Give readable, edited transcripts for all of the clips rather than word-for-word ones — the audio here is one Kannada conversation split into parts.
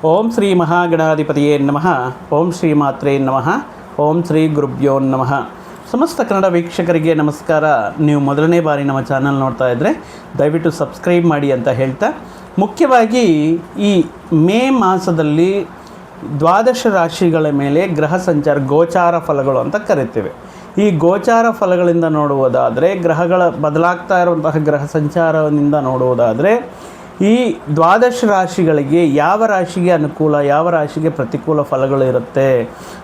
ಓಂ ಶ್ರೀ ಮಹಾಗಣಾಧಿಪತಿಯೇ ನಮಃ. ಓಂ ಶ್ರೀ ಮಾತ್ರೇ ನಮಃ. ಓಂ ಶ್ರೀ ಗುರುಭ್ಯೋ ನಮಃ. ಸಮಸ್ತ ಕನ್ನಡ ವೀಕ್ಷಕರಿಗೆ ನಮಸ್ಕಾರ. ನೀವು ಮೊದಲನೇ ಬಾರಿ ನಮ್ಮ ಚಾನಲ್ ನೋಡ್ತಾ ಇದ್ದರೆ ದಯವಿಟ್ಟು ಸಬ್ಸ್ಕ್ರೈಬ್ ಮಾಡಿ ಅಂತ ಹೇಳ್ತಾ, ಮುಖ್ಯವಾಗಿ ಈ ಮೇ ಮಾಸದಲ್ಲಿ ದ್ವಾದಶ ರಾಶಿಗಳ ಮೇಲೆ ಗ್ರಹ ಸಂಚಾರ, ಗೋಚಾರ ಫಲಗಳು ಅಂತ ಕರಿತೇವೆ. ಈ ಗೋಚಾರ ಫಲಗಳಿಂದ ನೋಡುವುದಾದರೆ, ಗ್ರಹಗಳ ಬದಲಾಗ್ತಾ ಇರುವಂತಹ ಗ್ರಹ ಸಂಚಾರದಿಂದ ನೋಡುವುದಾದರೆ, ಈ ದ್ವಾದಶ ರಾಶಿಗಳಿಗೆ ಯಾವ ರಾಶಿಗೆ ಅನುಕೂಲ, ಯಾವ ರಾಶಿಗೆ ಪ್ರತಿಕೂಲ ಫಲಗಳು ಇರುತ್ತೆ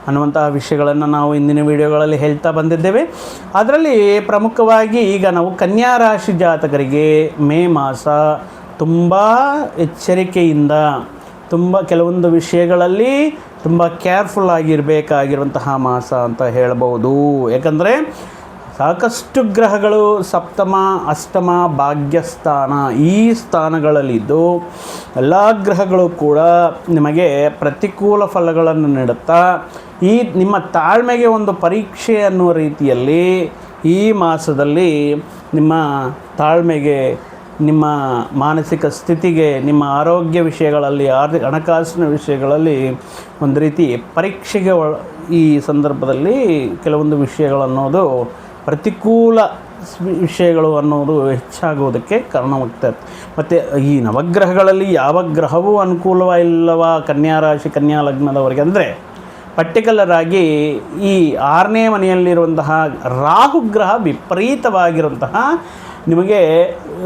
ಅನ್ನುವಂತಹ ವಿಷಯಗಳನ್ನು ನಾವು ಇಂದಿನ ವಿಡಿಯೋಗಳಲ್ಲಿ ಹೇಳ್ತಾ ಬಂದಿದ್ದೇವೆ. ಅದರಲ್ಲಿ ಪ್ರಮುಖವಾಗಿ ಈಗ ನಾವು ಕನ್ಯಾ ರಾಶಿ ಜಾತಕರಿಗೆ ಮೇ ಮಾಸ ತುಂಬ ಎಚ್ಚರಿಕೆಯಿಂದ, ಕೆಲವೊಂದು ವಿಷಯಗಳಲ್ಲಿ ತುಂಬ ಕೇರ್ಫುಲ್ ಆಗಿರಬೇಕಾಗಿರುವಂತಹ ಮಾಸ ಅಂತ ಹೇಳ್ಬೋದು. ಯಾಕಂದರೆ ಸಾಕಷ್ಟು ಗ್ರಹಗಳು ಸಪ್ತಮ, ಅಷ್ಟಮ, ಭಾಗ್ಯಸ್ಥಾನ ಈ ಸ್ಥಾನಗಳಲ್ಲಿದ್ದು ಎಲ್ಲ ಗ್ರಹಗಳು ಕೂಡ ನಿಮಗೆ ಪ್ರತಿಕೂಲ ಫಲಗಳನ್ನು ನೀಡುತ್ತಾ, ಈ ನಿಮ್ಮ ತಾಳ್ಮೆಗೆ ಒಂದು ಪರೀಕ್ಷೆ ಅನ್ನುವ ರೀತಿಯಲ್ಲಿ ಈ ಮಾಸದಲ್ಲಿ ನಿಮ್ಮ ತಾಳ್ಮೆಗೆ, ನಿಮ್ಮ ಮಾನಸಿಕ ಸ್ಥಿತಿಗೆ, ನಿಮ್ಮ ಆರೋಗ್ಯ ವಿಷಯಗಳಲ್ಲಿ, ಹಣಕಾಸಿನ ವಿಷಯಗಳಲ್ಲಿ ಒಂದು ರೀತಿ ಪರೀಕ್ಷೆಗೆ ಈ ಸಂದರ್ಭದಲ್ಲಿ ಕೆಲವೊಂದು ವಿಷಯಗಳನ್ನೋದು, ಪ್ರತಿಕೂಲ ವಿಷಯಗಳು ಅನ್ನೋದು ಹೆಚ್ಚಾಗುವುದಕ್ಕೆ ಕಾರಣವಾಗ್ತದೆ. ಮತ್ತು ಈ ನವಗ್ರಹಗಳಲ್ಲಿ ಯಾವ ಗ್ರಹವೂ ಅನುಕೂಲವಿಲ್ಲವಾ ಕನ್ಯಾ ರಾಶಿ, ಕನ್ಯಾ ಲಗ್ನದವರಿಗೆ ಅಂದರೆ, ಪರ್ಟಿಕ್ಯುಲರ್ ಆಗಿ ಈ 6ನೇ ಮನೆಯಲ್ಲಿರುವಂತಹ ರಾಹುಗ್ರಹ ವಿಪರೀತವಾಗಿರುವಂತಹ, ನಿಮಗೆ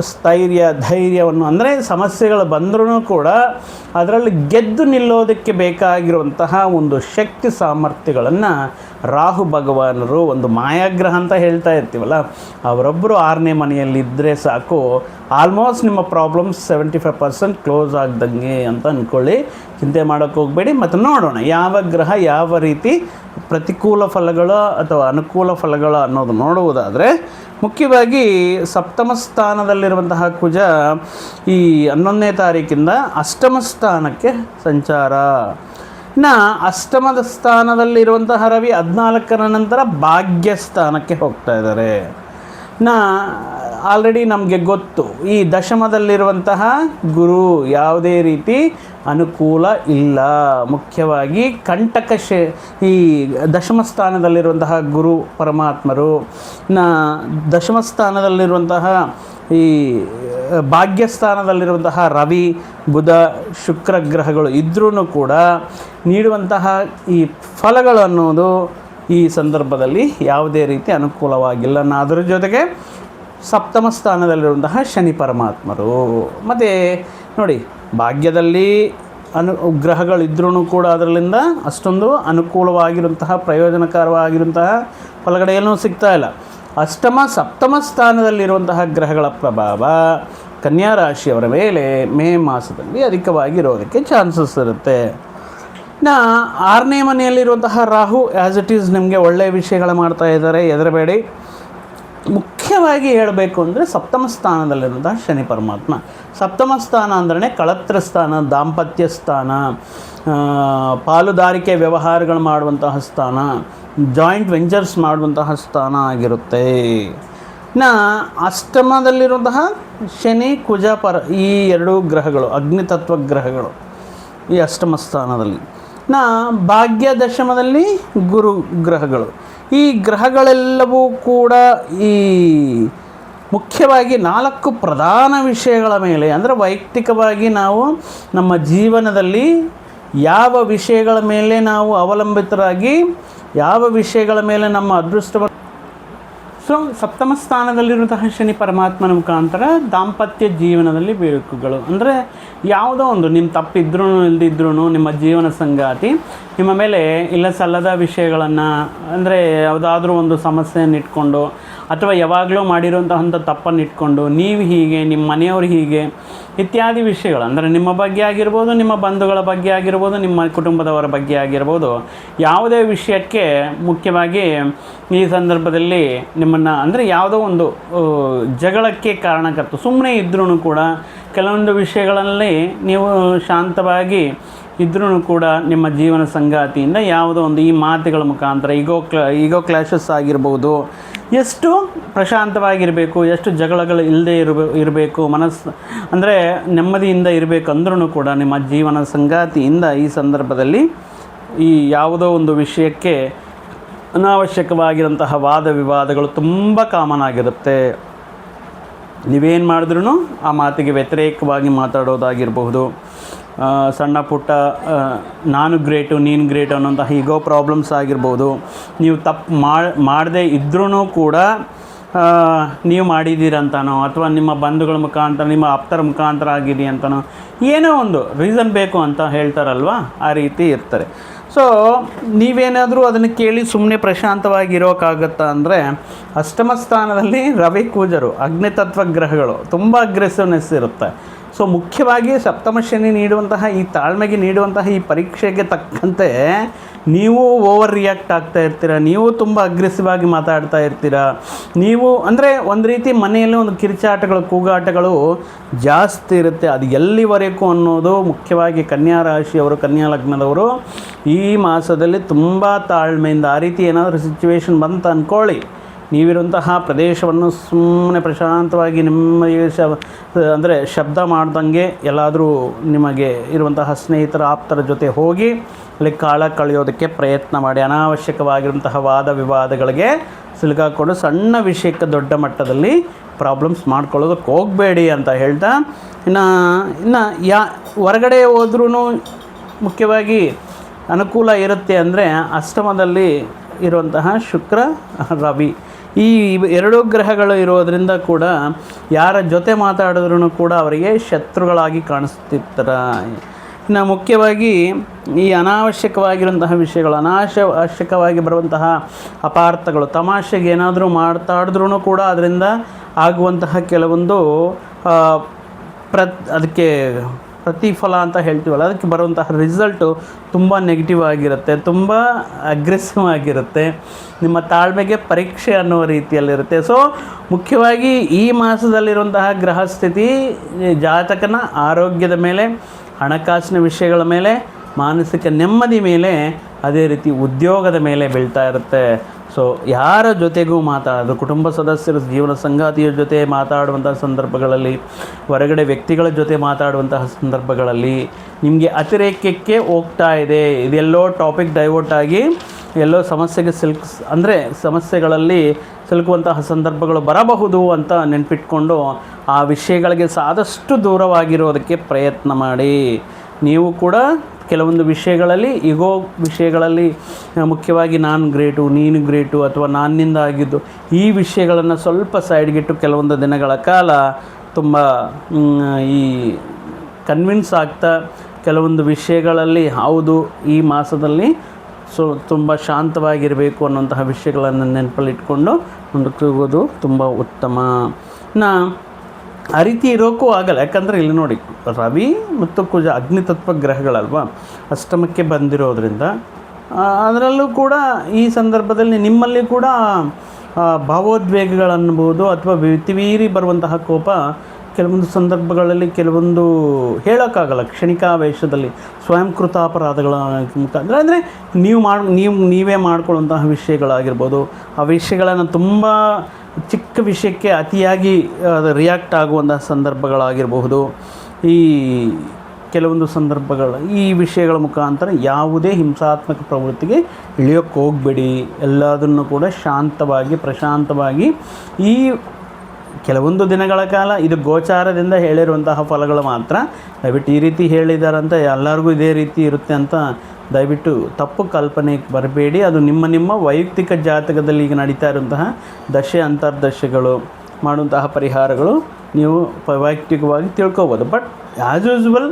ಸ್ಥೈರ್ಯ, ಧೈರ್ಯವನ್ನು, ಅಂದರೆ ಸಮಸ್ಯೆಗಳು ಬಂದರೂ ಕೂಡ ಅದರಲ್ಲಿ ಗೆದ್ದು ನಿಲ್ಲೋದಕ್ಕೆ ಬೇಕಾಗಿರುವಂತಹ ಒಂದು ಶಕ್ತಿ ಸಾಮರ್ಥ್ಯಗಳನ್ನು ರಾಹು ಭಗವಾನರು, ಒಂದು ಮಾಯಾಗ್ರಹ ಅಂತ ಹೇಳ್ತಾ ಇರ್ತೀವಲ್ಲ, ಅವರೊಬ್ಬರು 6ನೇ ಮನೆಯಲ್ಲಿದ್ದರೆ ಸಾಕು, ಆಲ್ಮೋಸ್ಟ್ ನಿಮ್ಮ ಪ್ರಾಬ್ಲಮ್ಸ್ 75% ಕ್ಲೋಸ್ ಆಗ್ದಂಗೆ ಅಂತ ಅಂದ್ಕೊಳ್ಳಿ. ಚಿಂತೆ ಮಾಡೋಕ್ಕೆ ಹೋಗಬೇಡಿ. ಮತ್ತು ನೋಡೋಣ ಯಾವ ಗ್ರಹ ಯಾವ ರೀತಿ ಪ್ರತಿಕೂಲ ಫಲಗಳು ಅಥವಾ ಅನುಕೂಲ ಫಲಗಳು ಅನ್ನೋದು ನೋಡುವುದಾದರೆ, ಮುಖ್ಯವಾಗಿ ಸಪ್ತಮ ಸ್ಥಾನದಲ್ಲಿರುವಂತಹ ಕುಜ ಈ 11ನೇ ತಾರೀಕಿಂದ ಅಷ್ಟಮ ಸ್ಥಾನಕ್ಕೆ ಸಂಚಾರ. ಇನ್ನು ಅಷ್ಟಮದ ಸ್ಥಾನದಲ್ಲಿರುವಂತಹ ರವಿ 14ರ ನಂತರ ಭಾಗ್ಯಸ್ಥಾನಕ್ಕೆ ಹೋಗ್ತಾ ಇದ್ದಾರೆ. ಆಲ್ರೆಡಿ ನಮಗೆ ಗೊತ್ತು, ಈ ದಶಮದಲ್ಲಿರುವಂತಹ ಗುರು ಯಾವುದೇ ರೀತಿ ಅನುಕೂಲ ಇಲ್ಲ. ಮುಖ್ಯವಾಗಿ ಕಂಟಕ ಈ ದಶಮ ಸ್ಥಾನದಲ್ಲಿರುವಂತಹ ಗುರು ಪರಮಾತ್ಮರು, ದಶಮ ಸ್ಥಾನದಲ್ಲಿರುವಂತಹ ಈ ಭಾಗ್ಯಸ್ಥಾನದಲ್ಲಿರುವಂತಹ ರವಿ, ಬುಧ, ಶುಕ್ರ ಗ್ರಹಗಳು ಇದ್ರೂ ಕೂಡ ನೀಡುವಂತಹ ಈ ಫಲಗಳು ಅನ್ನೋದು ಈ ಸಂದರ್ಭದಲ್ಲಿ ಯಾವುದೇ ರೀತಿ ಅನುಕೂಲವಾಗಿಲ್ಲ. ಅದರ ಜೊತೆಗೆ ಸಪ್ತಮ ಸ್ಥಾನದಲ್ಲಿರುವಂತಹ ಶನಿ ಪರಮಾತ್ಮರು, ಮತ್ತು ನೋಡಿ ಭಾಗ್ಯದಲ್ಲಿ ಗ್ರಹಗಳಿದ್ರೂ ಕೂಡ ಅದರಲ್ಲಿಂದ ಅಷ್ಟೊಂದು ಅನುಕೂಲವಾಗಿರುವಂತಹ, ಪ್ರಯೋಜನಕರವಾಗಿರುವಂತಹ ಫಲಗಳೇನೂ ಸಿಗ್ತಾ ಇಲ್ಲ. ಅಷ್ಟಮ, ಸಪ್ತಮ ಸ್ಥಾನದಲ್ಲಿರುವಂತಹ ಗ್ರಹಗಳ ಪ್ರಭಾವ ಕನ್ಯಾ ರಾಶಿಯವರ ಮೇಲೆ ಮೇ ಮಾಸದಲ್ಲಿ ಅಧಿಕವಾಗಿರೋದಕ್ಕೆ ಚಾನ್ಸಸ್ ಇರುತ್ತೆ. 6ನೇ ಮನೆಯಲ್ಲಿರುವಂತಹ ರಾಹು ಆ್ಯಸ್ ಇಟ್ ಈಸ್ ನಿಮಗೆ ಒಳ್ಳೆಯ ವಿಷಯಗಳು ಮಾಡ್ತಾ ಇದ್ದಾರೆ, ಹೆದರಬೇಡಿ. ಮುಖ್ಯವಾಗಿ ಹೇಳಬೇಕು ಅಂದರೆ ಸಪ್ತಮ ಸ್ಥಾನದಲ್ಲಿರುವಂತಹ ಶನಿ ಪರಮಾತ್ಮ, ಸಪ್ತಮ ಸ್ಥಾನ ಅಂದ್ರೆ ಕಳತ್ರ ಸ್ಥಾನ, ದಾಂಪತ್ಯ ಸ್ಥಾನ, ಪಾಲುದಾರಿಕೆ ವ್ಯವಹಾರಗಳು ಮಾಡುವಂತಹ ಸ್ಥಾನ, ಜಾಯಿಂಟ್ ವೆಂಚರ್ಸ್ ಮಾಡುವಂತಹ ಸ್ಥಾನ ಆಗಿರುತ್ತೆ. ಅಷ್ಟಮದಲ್ಲಿರುವಂತಹ ಶನಿ, ಕುಜ, ಈ ಎರಡೂ ಗ್ರಹಗಳು ಅಗ್ನಿತತ್ವ ಗ್ರಹಗಳು ಈ ಅಷ್ಟಮ ಸ್ಥಾನದಲ್ಲಿ. ಭಾಗ್ಯ ದಶಮದಲ್ಲಿ ಗುರು ಗ್ರಹಗಳು. ಈ ಗ್ರಹಗಳೆಲ್ಲವೂ ಕೂಡ ಈ ಮುಖ್ಯವಾಗಿ 4 ಪ್ರಧಾನ ವಿಷಯಗಳ ಮೇಲೆ, ಅಂದರೆ ವೈಯಕ್ತಿಕವಾಗಿ ನಾವು ನಮ್ಮ ಜೀವನದಲ್ಲಿ ಯಾವ ವಿಷಯಗಳ ಮೇಲೆ ನಾವು ಅವಲಂಬಿತರಾಗಿ, ಯಾವ ವಿಷಯಗಳ ಮೇಲೆ ನಮ್ಮ ಅದೃಷ್ಟವನ್ನು, ಸಪ್ತಮ ಸ್ಥಾನದಲ್ಲಿರುವಂತಹ ಶನಿ ಪರಮಾತ್ಮನ ಮುಖಾಂತರ ದಾಂಪತ್ಯ ಜೀವನದಲ್ಲಿ ಬಿರುಕುಗಳು, ಅಂದರೆ ಯಾವುದೋ ಒಂದು ನಿಮ್ಮ ತಪ್ಪಿದ್ರೂ ಇಲ್ಲದಿದ್ರೂ ನಿಮ್ಮ ಜೀವನ ಸಂಗಾತಿ ನಿಮ್ಮ ಮೇಲೆ ಇಲ್ಲ ಸಲ್ಲದ ವಿಷಯಗಳನ್ನು, ಅಂದರೆ ಯಾವುದಾದ್ರೂ ಒಂದು ಸಮಸ್ಯೆಯನ್ನು ಇಟ್ಕೊಂಡು ಅಥವಾ ಯಾವಾಗಲೂ ಮಾಡಿರುವಂತಹ ತಪ್ಪನ್ನು ಇಟ್ಕೊಂಡು ನೀವು ಹೀಗೆ, ನಿಮ್ಮ ಮನೆಯವರು ಹೀಗೆ ಇತ್ಯಾದಿ ವಿಷಯಗಳು, ಅಂದರೆ ನಿಮ್ಮ ಬಗ್ಗೆ ಆಗಿರ್ಬೋದು, ನಿಮ್ಮ ಬಂಧುಗಳ ಬಗ್ಗೆ ಆಗಿರ್ಬೋದು, ನಿಮ್ಮ ಕುಟುಂಬದವರ ಬಗ್ಗೆ ಆಗಿರ್ಬೋದು, ಯಾವುದೇ ವಿಷಯಕ್ಕೆ ಮುಖ್ಯವಾಗಿ ಈ ಸಂದರ್ಭದಲ್ಲಿ ನಿಮ್ಮನ್ನು, ಅಂದರೆ ಯಾವುದೋ ಒಂದು ಜಗಳಕ್ಕೆ ಕಾರಣಕರ್ತ ಸುಮ್ಮನೆ ಇದ್ರೂ ಕೂಡ ಕೆಲವೊಂದು ವಿಷಯಗಳಲ್ಲಿ ನೀವು ಶಾಂತವಾಗಿ ಇದ್ರೂ ಕೂಡ ನಿಮ್ಮ ಜೀವನ ಸಂಗಾತಿಯಿಂದ ಯಾವುದೋ ಒಂದು ಈ ಮಾತುಗಳ ಮುಖಾಂತರ ಈಗೋ ಕ್ಲಾಶಸ್ ಆಗಿರ್ಬೋದು, ಎಷ್ಟು ಪ್ರಶಾಂತವಾಗಿರಬೇಕು, ಎಷ್ಟು ಜಗಳಗಳು ಇಲ್ಲದೆ ಇರಬೇಕು, ಮನಸ್ಸು ಅಂದರೆ ನೆಮ್ಮದಿಯಿಂದ ಇರಬೇಕು ಅಂದ್ರೂ ಕೂಡ ನಿಮ್ಮ ಜೀವನ ಸಂಗಾತಿಯಿಂದ ಈ ಸಂದರ್ಭದಲ್ಲಿ ಈ ಯಾವುದೋ ಒಂದು ವಿಷಯಕ್ಕೆ ಅನಾವಶ್ಯಕವಾಗಿರುವಂತಹ ವಾದ ವಿವಾದಗಳು ತುಂಬ ಕಾಮನ್ ಆಗಿರುತ್ತೆ. ನೀವೇನು ಮಾಡಿದ್ರೂ ಆ ಮಾತಿಗೆ ವ್ಯತಿರೇಕವಾಗಿ ಮಾತಾಡೋದಾಗಿರಬಹುದು, ಸಣ್ಣ ಪುಟ್ಟ ನಾನು ಗ್ರೇಟು ನೀನು ಗ್ರೇಟು ಅನ್ನೋಂತಹ ಈಗೋ ಪ್ರಾಬ್ಲಮ್ಸ್ ಆಗಿರ್ಬೋದು. ನೀವು ತಪ್ಪು ಮಾಡದೇ ಇದ್ರೂ ಕೂಡ ನೀವು ಮಾಡಿದ್ದೀರಂತನೋ ಅಥವಾ ನಿಮ್ಮ ಬಂಧುಗಳ ಮುಖಾಂತರ ನಿಮ್ಮ ಆಪ್ತರ ಮುಖಾಂತರ ಆಗಿದೆ ಅಂತನೋ ಏನೋ ಒಂದು ರೀಸನ್ ಬೇಕು ಅಂತ ಹೇಳ್ತಾರಲ್ವ, ಆ ರೀತಿ ಇರ್ತಾರೆ. ಸೊ ನೀವೇನಾದರೂ ಅದನ್ನು ಕೇಳಿ ಸುಮ್ಮನೆ ಪ್ರಶಾಂತವಾಗಿರೋಕ್ಕಾಗತ್ತಾ ಅಂದರೆ, ಅಷ್ಟಮ ಸ್ಥಾನದಲ್ಲಿ ರವಿ ಕೂಜರು ಅಗ್ನಿತತ್ವ ಗ್ರಹಗಳು ತುಂಬ ಅಗ್ರೆಸಿವ್ನೆಸ್ ಇರುತ್ತೆ. ಸೊ ಮುಖ್ಯವಾಗಿ ಸಪ್ತಮ ಶನಿ ನೀಡುವಂತಹ ಈ ತಾಳ್ಮೆಗೆ ನೀಡುವಂತಹ ಈ ಪರೀಕ್ಷೆಗೆ ತಕ್ಕಂತೆ ನೀವು ಓವರ್ ರಿಯಾಕ್ಟ್ ಆಗ್ತಾ ಇರ್ತೀರ, ನೀವು ತುಂಬ ಅಗ್ರೆಸಿವ್ ಆಗಿ ಮಾತಾಡ್ತಾ ಇರ್ತೀರ. ನೀವು ಅಂದರೆ ಒಂದು ರೀತಿ ಮನೆಯಲ್ಲಿ ಒಂದು ಕಿರುಚಾಟಗಳು ಕೂಗಾಟಗಳು ಜಾಸ್ತಿ ಇರುತ್ತೆ. ಅದು ಎಲ್ಲಿವರೆಗೂ ಅನ್ನೋದು ಮುಖ್ಯವಾಗಿ ಕನ್ಯಾ ರಾಶಿಯವರು, ಕನ್ಯಾ ಲಗ್ನದವರು ಈ ಮಾಸದಲ್ಲಿ ತುಂಬ ತಾಳ್ಮೆಯಿಂದ, ಆ ರೀತಿ ಏನಾದರೂ ಸಿಚುವೇಶನ್ ಬಂತು ಅಂದ್ಕೊಳ್ಳಿ, ನೀವಿರುವಂತಹ ಪ್ರದೇಶವನ್ನು ಸುಮ್ಮನೆ ಪ್ರಶಾಂತವಾಗಿ ಅಂದರೆ ಶಬ್ದ ಮಾಡ್ದಂಗೆ ಎಲ್ಲಾದರೂ ನಿಮಗೆ ಇರುವಂತಹ ಸ್ನೇಹಿತರ ಆಪ್ತರ ಜೊತೆ ಹೋಗಿ ಅಲ್ಲಿ ಕಾಲ ಕಳೆಯೋದಕ್ಕೆ ಪ್ರಯತ್ನ ಮಾಡಿ. ಅನಾವಶ್ಯಕವಾಗಿರುವಂತಹ ವಾದ ವಿವಾದಗಳಿಗೆ ಸಿಲುಕಾಕೊಂಡು ಸಣ್ಣ ವಿಷಯಕ್ಕೆ ದೊಡ್ಡ ಮಟ್ಟದಲ್ಲಿ ಪ್ರಾಬ್ಲಮ್ಸ್ ಮಾಡ್ಕೊಳ್ಳೋದಕ್ಕೆ ಹೋಗಬೇಡಿ ಅಂತ ಹೇಳ್ತಾ, ಇನ್ನು ಹೊರಗಡೆ ಹೋದ್ರೂ ಮುಖ್ಯವಾಗಿ ಅನುಕೂಲ ಇರುತ್ತೆ. ಅಂದರೆ ಅಷ್ಟಮದಲ್ಲಿ ಇರುವಂತಹ ಶುಕ್ರ ರವಿ ಈ ಎರಡೂ ಗ್ರಹಗಳು ಇರೋದರಿಂದ ಕೂಡ ಯಾರ ಜೊತೆ ಮಾತಾಡಿದ್ರೂ ಕೂಡ ಅವರಿಗೆ ಶತ್ರುಗಳಾಗಿ ಕಾಣಿಸ್ತಿರ್ತಾರೆ. ಇನ್ನು ಮುಖ್ಯವಾಗಿ ಈ ಅನಾವಶ್ಯಕವಾಗಿರುವಂತಹ ವಿಷಯಗಳು, ಅನಾವಶ್ಯಕವಾಗಿ ಬರುವಂತಹ ಅಪಾರ್ಥಗಳು, ತಮಾಷೆಗೆ ಏನಾದರೂ ಮಾತಾಡಿದ್ರೂ ಕೂಡ ಅದರಿಂದ ಆಗುವಂತಹ ಕೆಲವೊಂದು ಅದಕ್ಕೆ ಪ್ರತಿಫಲ ಅಂತ ಹೇಳ್ತೀವಲ್ಲ, ಅದಕ್ಕೆ ಬರುವಂತಹ ರಿಸಲ್ಟು ತುಂಬ ನೆಗೆಟಿವ್ ಆಗಿರುತ್ತೆ, ತುಂಬ ಅಗ್ರೆಸಿವ್ ಆಗಿರುತ್ತೆ, ನಿಮ್ಮ ತಾಳ್ಮೆಗೆ ಪರೀಕ್ಷೆ ಅನ್ನೋ ರೀತಿಯಲ್ಲಿರುತ್ತೆ. ಸೊ ಮುಖ್ಯವಾಗಿ ಈ ಮಾಸದಲ್ಲಿರುವಂತಹ ಗ್ರಹ ಸ್ಥಿತಿ ಜಾತಕನ ಆರೋಗ್ಯದ ಮೇಲೆ, ಹಣಕಾಸಿನ ವಿಷಯಗಳ ಮೇಲೆ, ಮಾನಸಿಕ ನೆಮ್ಮದಿ ಮೇಲೆ, ಅದೇ ರೀತಿ ಉದ್ಯೋಗದ ಮೇಲೆ ಬೀಳ್ತಾ ಇರುತ್ತೆ. ಸೊ ಯಾರ ಜೊತೆಗೂ ಮಾತಾಡೋದು, ಕುಟುಂಬ ಸದಸ್ಯರ ಜೀವನ ಸಂಗಾತಿಯ ಜೊತೆ ಮಾತಾಡುವಂತಹ ಸಂದರ್ಭಗಳಲ್ಲಿ, ಹೊರಗಡೆ ವ್ಯಕ್ತಿಗಳ ಜೊತೆ ಮಾತಾಡುವಂತಹ ಸಂದರ್ಭಗಳಲ್ಲಿ ನಿಮಗೆ ಅತಿರೇಕಕ್ಕೆ ಹೋಗ್ತಾ ಇದೆ, ಇದೆಲ್ಲೋ ಟಾಪಿಕ್ ಡೈವರ್ಟ್ ಆಗಿ ಎಲ್ಲೋ ಸಮಸ್ಯೆಗೆ ಸಮಸ್ಯೆಗಳಲ್ಲಿ ಸಿಲುಕುವಂತಹ ಸಂದರ್ಭಗಳು ಬರಬಹುದು ಅಂತ ನೆನಪಿಟ್ಕೊಂಡು ಆ ವಿಷಯಗಳಿಗೆ ಆದಷ್ಟು ದೂರವಾಗಿರೋದಕ್ಕೆ ಪ್ರಯತ್ನ ಮಾಡಿ. ನೀವು ಕೂಡ ಕೆಲವೊಂದು ವಿಷಯಗಳಲ್ಲಿ ಈಗೋ ವಿಷಯಗಳಲ್ಲಿ ಮುಖ್ಯವಾಗಿ ನಾನು ಗ್ರೇಟು ನೀನು ಗ್ರೇಟು ಅಥವಾ ನನ್ನಿಂದ ಆಗಿದ್ದು ಈ ವಿಷಯಗಳನ್ನು ಸ್ವಲ್ಪ ಸೈಡ್ಗಿಟ್ಟು ಕೆಲವೊಂದು ದಿನಗಳ ಕಾಲ ತುಂಬ ಈ ಕನ್ವಿನ್ಸ್ ಆಗ್ತಾ ಕೆಲವೊಂದು ವಿಷಯಗಳಲ್ಲಿ ಹೌದು ಈ ಮಾಸದಲ್ಲಿ ತುಂಬ ಶಾಂತವಾಗಿರಬೇಕು ಅನ್ನೋಂತಹ ವಿಷಯಗಳನ್ನು ನೆನಪಲ್ಲಿಟ್ಕೊಂಡು ಮುಂದಕ್ಕೆ ಹೋಗೋದು ತುಂಬ ಉತ್ತಮ. ಆ ರೀತಿ ಇರೋಕ್ಕೂ ಆಗಲ್ಲ, ಯಾಕಂದರೆ ಇಲ್ಲಿ ನೋಡಿ ರವಿ ಮತ್ತು ಕುಜ ಅಗ್ನಿತತ್ವ ಗ್ರಹಗಳಲ್ವ, ಅಷ್ಟಮಕ್ಕೆ ಬಂದಿರೋದ್ರಿಂದ ಅದರಲ್ಲೂ ಕೂಡ ಈ ಸಂದರ್ಭದಲ್ಲಿ ನಿಮ್ಮಲ್ಲಿ ಕೂಡ ಭಾವೋದ್ವೇಗಗಳನ್ಬೋದು ಅಥವಾ ಮಿತಿಮೀರಿ ಬರುವಂತಹ ಕೋಪ ಕೆಲವೊಂದು ಸಂದರ್ಭಗಳಲ್ಲಿ ಕೆಲವೊಂದು ಹೇಳೋಕ್ಕಾಗಲ್ಲ, ಕ್ಷಣಿಕಾವೇಶದಲ್ಲಿ ಸ್ವಯಂಕೃತಾಪರಾಧಗಳ ಮುಖಾಂತರ ಅಂದರೆ ನೀವೇ ಮಾಡ್ಕೊಳ್ಳುವಂತಹ ವಿಷಯಗಳಾಗಿರ್ಬೋದು, ಆ ವಿಷಯಗಳನ್ನು ತುಂಬ ಚಿಕ್ಕ ವಿಷಯಕ್ಕೆ ಅತಿಯಾಗಿ ರಿಯಾಕ್ಟ್ ಆಗುವಂತಹ ಸಂದರ್ಭಗಳಾಗಿರಬಹುದು. ಈ ಕೆಲವೊಂದು ಸಂದರ್ಭಗಳು ಈ ವಿಷಯಗಳ ಮುಖಾಂತರ ಯಾವುದೇ ಹಿಂಸಾತ್ಮಕ ಪ್ರವೃತ್ತಿಗೆ ಇಳಿಯೋಕ್ಕೆ ಹೋಗಬೇಡಿ. ಎಲ್ಲದನ್ನು ಕೂಡ ಶಾಂತವಾಗಿ ಪ್ರಶಾಂತವಾಗಿ ಈ ಕೆಲವೊಂದು ದಿನಗಳ ಕಾಲ ಇದು ಗೋಚಾರದಿಂದ ಹೇಳಿರುವಂತಹ ಫಲಗಳು ಮಾತ್ರ. ದಯವಿಟ್ಟು ಈ ರೀತಿ ಹೇಳಿದಾರಂತ ಎಲ್ಲರಿಗೂ ಇದೇ ರೀತಿ ಇರುತ್ತೆ ಅಂತ ದಯವಿಟ್ಟು ತಪ್ಪು ಕಲ್ಪನೆಗೆ ಬರಬೇಡಿ. ಅದು ನಿಮ್ಮ ವೈಯಕ್ತಿಕ ಜಾತಕದಲ್ಲಿ ಈಗ ನಡೀತಾ ಇರುವಂತಹ ದಶೆ ಅಂತರ್ದಶೆಗಳು ಮಾಡುವಂತಹ ಪರಿಹಾರಗಳು ನೀವು ವೈಯಕ್ತಿಕವಾಗಿ ತಿಳ್ಕೊಬೋದು. ಬಟ್ ಆ್ಯಸ್ ಯೂಸ್ವಲ್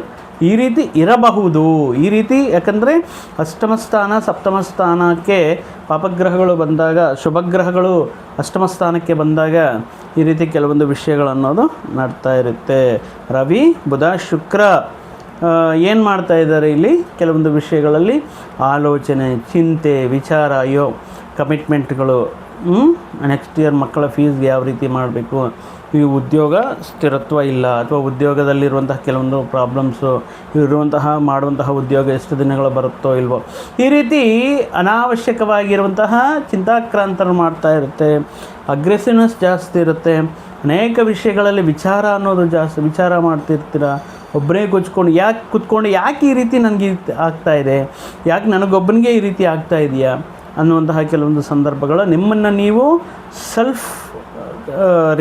ಈ ರೀತಿ ಇರಬಹುದು. ಈ ರೀತಿ ಯಾಕಂದರೆ ಅಷ್ಟಮ ಸ್ಥಾನ ಸಪ್ತಮ ಸ್ಥಾನಕ್ಕೆ ಪಾಪಗ್ರಹಗಳು ಬಂದಾಗ, ಶುಭಗ್ರಹಗಳು ಅಷ್ಟಮ ಸ್ಥಾನಕ್ಕೆ ಬಂದಾಗ ಈ ರೀತಿ ಕೆಲವೊಂದು ವಿಷಯಗಳು ಅನ್ನೋದು ನಡ್ತಾ ಇರುತ್ತೆ. ರವಿ ಬುಧ ಶುಕ್ರ ಏನು ಮಾಡ್ತಾ ಇದ್ದಾರೆ ಇಲ್ಲಿ, ಕೆಲವೊಂದು ವಿಷಯಗಳಲ್ಲಿ ಆಲೋಚನೆ, ಚಿಂತೆ, ವಿಚಾರ, ಕಮಿಟ್ಮೆಂಟ್ಗಳು, ನೆಕ್ಸ್ಟ್ ಇಯರ್ ಮಕ್ಕಳ ಫೀಸ್ ಯಾವ ರೀತಿ ಮಾಡಬೇಕು, ಈ ಉದ್ಯೋಗ ಸ್ಥಿರತ್ವ ಇಲ್ಲ ಅಥವಾ ಉದ್ಯೋಗದಲ್ಲಿರುವಂತಹ ಕೆಲವೊಂದು ಪ್ರಾಬ್ಲಮ್ಸು, ಮಾಡುವಂತಹ ಉದ್ಯೋಗ ಎಷ್ಟು ದಿನಗಳು ಬರುತ್ತೋ ಇಲ್ವೋ, ಈ ರೀತಿ ಅನಾವಶ್ಯಕವಾಗಿರುವಂತಹ ಚಿಂತಾಕ್ರಾಂತರು ಮಾಡ್ತಾ ಇರುತ್ತೆ. ಅಗ್ರೆಸಿವ್ನೆಸ್ ಜಾಸ್ತಿ ಇರುತ್ತೆ. ಅನೇಕ ವಿಷಯಗಳಲ್ಲಿ ವಿಚಾರ ಅನ್ನೋದು ಜಾಸ್ತಿ, ವಿಚಾರ ಮಾಡ್ತಿರ್ತೀರ, ಒಬ್ಬರೇ ಕೂತ್ಕೊಂಡು ಯಾಕೆ ಈ ರೀತಿ ನನಗೆ ಆಗ್ತಾಯಿದೆ, ಯಾಕೆ ನನಗೊಬ್ಬನಿಗೆ ಈ ರೀತಿ ಆಗ್ತಾ ಇದೆಯಾ ಅನ್ನುವಂತಹ ಕೆಲವೊಂದು ಸಂದರ್ಭಗಳು ನಿಮ್ಮನ್ನು ನೀವು ಸೆಲ್ಫ್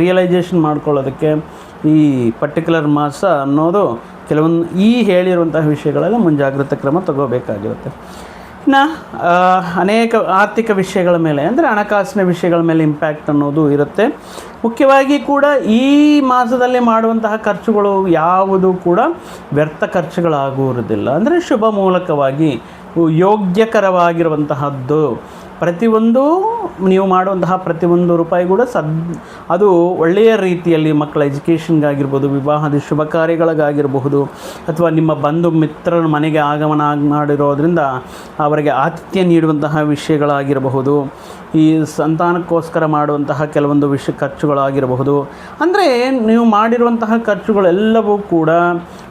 ರಿಯಲೈಸೇಷನ್ ಮಾಡ್ಕೊಳ್ಳೋದಕ್ಕೆ ಈ ಪರ್ಟಿಕ್ಯುಲರ್ ಮಾಸ ಅನ್ನೋದು ಕೆಲವೊಂದು ಈ ಹೇಳಿರುವಂತಹ ವಿಷಯಗಳೆಲ್ಲ ಮುಂಜಾಗ್ರತೆ ಕ್ರಮ ತಗೋಬೇಕಾಗಿರುತ್ತೆ. ಇನ್ನು ಅನೇಕ ಆರ್ಥಿಕ ವಿಷಯಗಳ ಮೇಲೆ, ಅಂದರೆ ಹಣಕಾಸಿನ ವಿಷಯಗಳ ಮೇಲೆ ಇಂಪ್ಯಾಕ್ಟ್ ಅನ್ನೋದು ಇರುತ್ತೆ. ಮುಖ್ಯವಾಗಿ ಕೂಡ ಈ ಮಾಸದಲ್ಲಿ ಮಾಡುವಂತಹ ಖರ್ಚುಗಳು ಯಾವುದು ಕೂಡ ವ್ಯರ್ಥ ಖರ್ಚುಗಳಾಗುವುದಿಲ್ಲ. ಅಂದರೆ ಶುಭ ಮೂಲಕವಾಗಿ ಯೋಗ್ಯಕರವಾಗಿರುವಂತಹದ್ದು, ಪ್ರತಿಯೊಂದು ನೀವು ಮಾಡುವಂತಹ ಪ್ರತಿಯೊಂದು ರೂಪಾಯಿ ಕೂಡ ಅದು ಒಳ್ಳೆಯ ರೀತಿಯಲ್ಲಿ ಮಕ್ಕಳ ಎಜುಕೇಷನ್ಗಾಗಿರ್ಬೋದು, ವಿವಾಹದ ಶುಭ ಕಾರ್ಯಗಳಿಗಾಗಿರಬಹುದು, ಅಥವಾ ನಿಮ್ಮ ಬಂಧು ಮಿತ್ರರ ಮನೆಗೆ ಆಗಮನ ಮಾಡಿರೋದ್ರಿಂದ ಅವರಿಗೆ ಆತಿಥ್ಯ ನೀಡುವಂತಹ ವಿಷಯಗಳಾಗಿರಬಹುದು, ಈ ಸಂತಾನಕ್ಕೋಸ್ಕರ ಮಾಡುವಂತಹ ಕೆಲವೊಂದು ಖರ್ಚುಗಳಾಗಿರಬಹುದು. ಅಂದರೆ ನೀವು ಮಾಡಿರುವಂತಹ ಖರ್ಚುಗಳೆಲ್ಲವೂ ಕೂಡ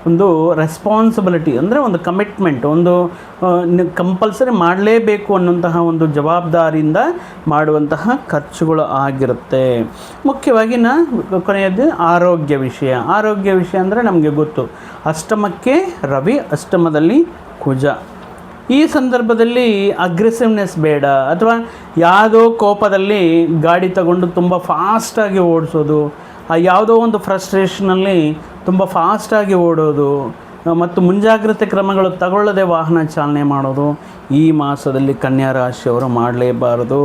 ಒಂದು ರೆಸ್ಪಾನ್ಸಿಬಿಲಿಟಿ, ಅಂದರೆ ಒಂದು ಕಮಿಟ್ಮೆಂಟ್, ಒಂದು ಕಂಪಲ್ಸರಿ ಮಾಡಲೇಬೇಕು ಅನ್ನುವಂತಹ ಒಂದು ಜವಾಬ್ದಾರಿಯಿಂದ ಮಾಡುವಂತಹ ಖರ್ಚುಗಳು ಆಗಿರುತ್ತೆ. ಮುಖ್ಯವಾಗಿ ಕೊನೆಯದ್ದು ಆರೋಗ್ಯ ವಿಷಯ ಅಂದರೆ ನಮಗೆ ಗೊತ್ತು, ಅಷ್ಟಮಕ್ಕೆ ರವಿ, ಅಷ್ಟಮದಲ್ಲಿ ಕುಜ. ಈ ಸಂದರ್ಭದಲ್ಲಿ ಅಗ್ರೆಸಿವ್ನೆಸ್ ಬೇಡ, ಅಥವಾ ಯಾವುದೋ ಕೋಪದಲ್ಲಿ ಗಾಡಿ ತಗೊಂಡು ತುಂಬ ಫಾಸ್ಟಾಗಿ ಓಡಿಸೋದು, ಯಾವುದೋ ಒಂದು ಫ್ರಸ್ಟ್ರೇಷನಲ್ಲಿ ತುಂಬ ಫಾಸ್ಟಾಗಿ ಓಡೋದು ಮತ್ತು ಮುಂಜಾಗ್ರತೆ ಕ್ರಮಗಳು ತಗೊಳ್ಳದೆ ವಾಹನ ಚಾಲನೆ ಮಾಡೋದು ಈ ಮಾಸದಲ್ಲಿ ಕನ್ಯಾ ರಾಶಿಯವರು ಮಾಡಲೇಬಾರದು.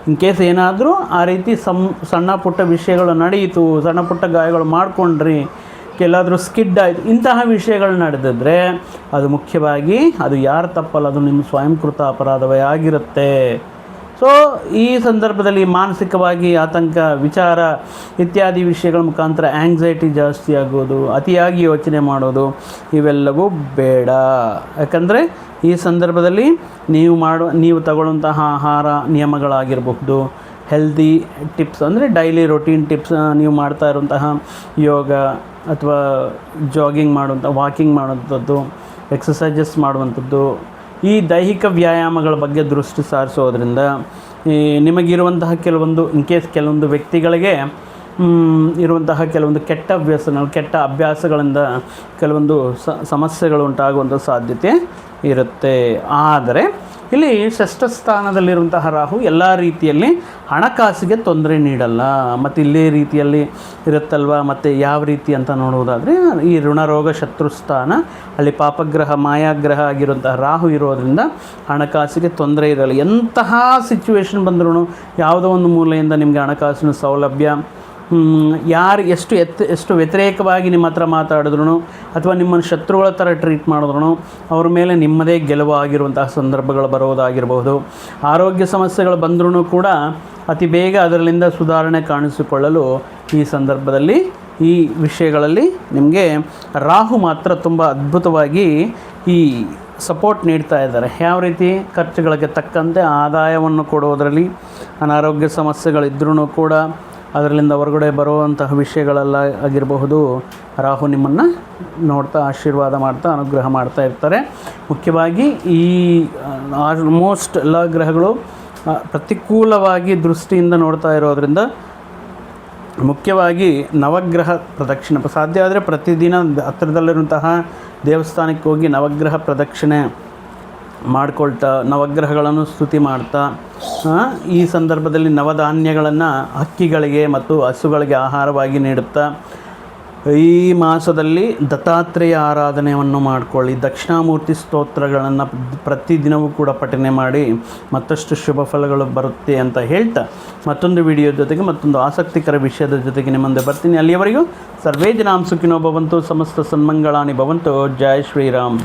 ಇನ್ ಕೇಸ್ ಏನಾದರೂ ಆ ರೀತಿ ಸಣ್ಣ ಪುಟ್ಟ ವಿಷಯಗಳು ನಡೆಯಿತು, ಸಣ್ಣ ಪುಟ್ಟ ಗಾಯಗಳು ಮಾಡಿಕೊಂಡ್ರಿ, ಎಲ್ಲಾದರೂ ಸ್ಕಿಡ್ ಆಯಿತು, ಇಂತಹ ವಿಷಯಗಳು ನಡೆದಿದ್ರೆ ಅದು ಮುಖ್ಯವಾಗಿ ಅದು ಯಾರ ತಪ್ಪಲ್ಲ, ಅದು ನಿಮ್ಮ ಸ್ವಯಂಕೃತ ಅಪರಾಧವೇ ಆಗಿರುತ್ತೆ. ಸೊ ಈ ಸಂದರ್ಭದಲ್ಲಿ ಮಾನಸಿಕವಾಗಿ ಆತಂಕ, ವಿಚಾರ ಇತ್ಯಾದಿ ವಿಷಯಗಳ ಮುಖಾಂತರ ಆ್ಯಂಗ್ಸೈಟಿ ಜಾಸ್ತಿ ಆಗೋದು, ಅತಿಯಾಗಿ ಯೋಚನೆ ಮಾಡೋದು ಇವೆಲ್ಲವೂ ಬೇಡ. ಯಾಕಂದರೆ ಈ ಸಂದರ್ಭದಲ್ಲಿ ನೀವು ತಗೊಳ್ಳುವಂತಹ ಆಹಾರ ನಿಯಮಗಳಾಗಿರಬಹುದು, ಹೆಲ್ದಿ ಟಿಪ್ಸ್ ಅಂದರೆ ಡೈಲಿ ರೊಟೀನ್ ಟಿಪ್ಸ್, ನೀವು ಮಾಡ್ತಾ ಇರುವಂತಹ ಯೋಗ ಅಥವಾ ಜಾಗಿಂಗ್ ಮಾಡುವಂಥ, ವಾಕಿಂಗ್ ಮಾಡುವಂಥದ್ದು, ಎಕ್ಸಸೈಸಸ್ ಮಾಡುವಂಥದ್ದು, ಈ ದೈಹಿಕ ವ್ಯಾಯಾಮಗಳ ಬಗ್ಗೆ ದೃಷ್ಟಿ ಸಾರಿಸೋದ್ರಿಂದ ನಿಮಗಿರುವಂತಹ ಕೆಲವೊಂದು ವ್ಯಕ್ತಿಗಳಿಗೆ ಇರುವಂತಹ ಕೆಲವೊಂದು ಕೆಟ್ಟ ವ್ಯಸನಗಳು, ಕೆಟ್ಟ ಅಭ್ಯಾಸಗಳಿಂದ ಕೆಲವೊಂದು ಸಮಸ್ಯೆಗಳು ಉಂಟಾಗುವಂಥ ಸಾಧ್ಯತೆ ಇರುತ್ತೆ. ಆದರೆ ಇಲ್ಲಿ ಷಷ್ಠ ಸ್ಥಾನದಲ್ಲಿರುವಂತಹ ರಾಹು ಎಲ್ಲ ರೀತಿಯಲ್ಲಿ ಹಣಕಾಸಿಗೆ ತೊಂದರೆ ನೀಡಲ್ಲ. ಮತ್ತು ಇಲ್ಲೇ ರೀತಿಯಲ್ಲಿ ಇರುತ್ತಲ್ವ. ಮತ್ತು ಯಾವ ರೀತಿ ಅಂತ ನೋಡುವುದಾದರೆ ಈ ಋಣರೋಗ ಶತ್ರುಸ್ಥಾನ, ಅಲ್ಲಿ ಪಾಪಗ್ರಹ ಮಾಯಾಗ್ರಹ ಆಗಿರುವಂತಹ ರಾಹು ಇರೋದರಿಂದ ಹಣಕಾಸಿಗೆ ತೊಂದರೆ ಇರಲ್ಲ. ಎಂತಹ ಸಿಚುವೇಶನ್ ಬಂದ್ರೂ ಯಾವುದೋ ಒಂದು ಮೂಲೆಯಿಂದ ನಿಮಗೆ ಹಣಕಾಸಿನ ಸೌಲಭ್ಯ, ಯಾರು ಎಷ್ಟು ವ್ಯತಿರೇಕವಾಗಿ ನಿಮ್ಮ ಹತ್ರ ಮಾತಾಡಿದ್ರು ಅಥವಾ ನಿಮ್ಮನ್ನು ಶತ್ರುಗಳ ಥರ ಟ್ರೀಟ್ ಮಾಡಿದ್ರು ಅವ್ರ ಮೇಲೆ ನಿಮ್ಮದೇ ಗೆಲುವು ಆಗಿರುವಂತಹ ಸಂದರ್ಭಗಳು ಬರೋದಾಗಿರಬಹುದು. ಆರೋಗ್ಯ ಸಮಸ್ಯೆಗಳು ಬಂದ್ರೂ ಕೂಡ ಅತಿ ಬೇಗ ಅದರಿಂದ ಸುಧಾರಣೆ ಕಾಣಿಸಿಕೊಳ್ಳಲು ಈ ಸಂದರ್ಭದಲ್ಲಿ ಈ ವಿಷಯಗಳಲ್ಲಿ ನಿಮಗೆ ರಾಹು ಮಾತ್ರ ತುಂಬ ಅದ್ಭುತವಾಗಿ ಈ ಸಪೋರ್ಟ್ ನೀಡ್ತಾ ಇದ್ದಾರೆ. ಯಾವ ರೀತಿ ಖರ್ಚುಗಳಿಗೆ ತಕ್ಕಂತೆ ಆದಾಯವನ್ನು ಕೊಡೋದರಲ್ಲಿ, ಅನಾರೋಗ್ಯ ಸಮಸ್ಯೆಗಳಿದ್ರೂ ಕೂಡ ಅದರಿಂದ ಹೊರಗಡೆ ಬರುವಂತಹ ವಿಷಯಗಳೆಲ್ಲ ಆಗಿರಬಹುದು, ರಾಹು ನಿಮ್ಮನ್ನು ನೋಡ್ತಾ ಆಶೀರ್ವಾದ ಮಾಡ್ತಾ ಅನುಗ್ರಹ ಮಾಡ್ತಾ ಇರ್ತಾರೆ. ಮುಖ್ಯವಾಗಿ ಈ ಆಲ್ಮೋಸ್ಟ್ ಎಲ್ಲ ಗ್ರಹಗಳು ಪ್ರತಿಕೂಲವಾಗಿ ದೃಷ್ಟಿಯಿಂದ ನೋಡ್ತಾ ಇರೋದರಿಂದ ಮುಖ್ಯವಾಗಿ ನವಗ್ರಹ ಪ್ರದಕ್ಷಿಣೆ ಸಾಧ್ಯ ಆದರೆ ಪ್ರತಿದಿನ ಹತ್ತಿರದಲ್ಲಿರುವಂತಹ ದೇವಸ್ಥಾನಕ್ಕೆ ಹೋಗಿ ನವಗ್ರಹ ಪ್ರದಕ್ಷಿಣೆ ಮಾಡ್ಕೊಳ್ತಾ, ನವಗ್ರಹಗಳನ್ನು ಸ್ತುತಿ ಮಾಡ್ತಾ, ಈ ಸಂದರ್ಭದಲ್ಲಿ ನವಧಾನ್ಯಗಳನ್ನು ಹಕ್ಕಿಗಳಿಗೆ ಮತ್ತು ಹಸುಗಳಿಗೆ ಆಹಾರವಾಗಿ ನೀಡುತ್ತಾ, ಈ ಮಾಸದಲ್ಲಿ ದತ್ತಾತ್ರೇಯ ಆರಾಧನೆಯನ್ನು ಮಾಡಿಕೊಳ್ಳಿ, ದಕ್ಷಿಣಾಮೂರ್ತಿ ಸ್ತೋತ್ರಗಳನ್ನು ಪ್ರತಿದಿನವೂ ಕೂಡ ಪಠನೆ ಮಾಡಿ ಮತ್ತಷ್ಟು ಶುಭ ಫಲಗಳು ಬರುತ್ತೆ ಅಂತ ಹೇಳ್ತಾ ಮತ್ತೊಂದು ವಿಡಿಯೋ ಜೊತೆಗೆ ಮತ್ತೊಂದು ಆಸಕ್ತಿಕರ ವಿಷಯದ ಜೊತೆಗೆ ನಿಮ್ಮ ಮುಂದೆ ಬರ್ತೀನಿ. ಅಲ್ಲಿಯವರೆಗೂ ಸರ್ವೇ ಜನಾಂ ಸುಖಿನೋ ಭವಂತು, ಸಮಸ್ತ ಸನ್ಮಂಗಳಾನಿ ಭವಂತು. ಜೈ ಶ್ರೀರಾಮ್.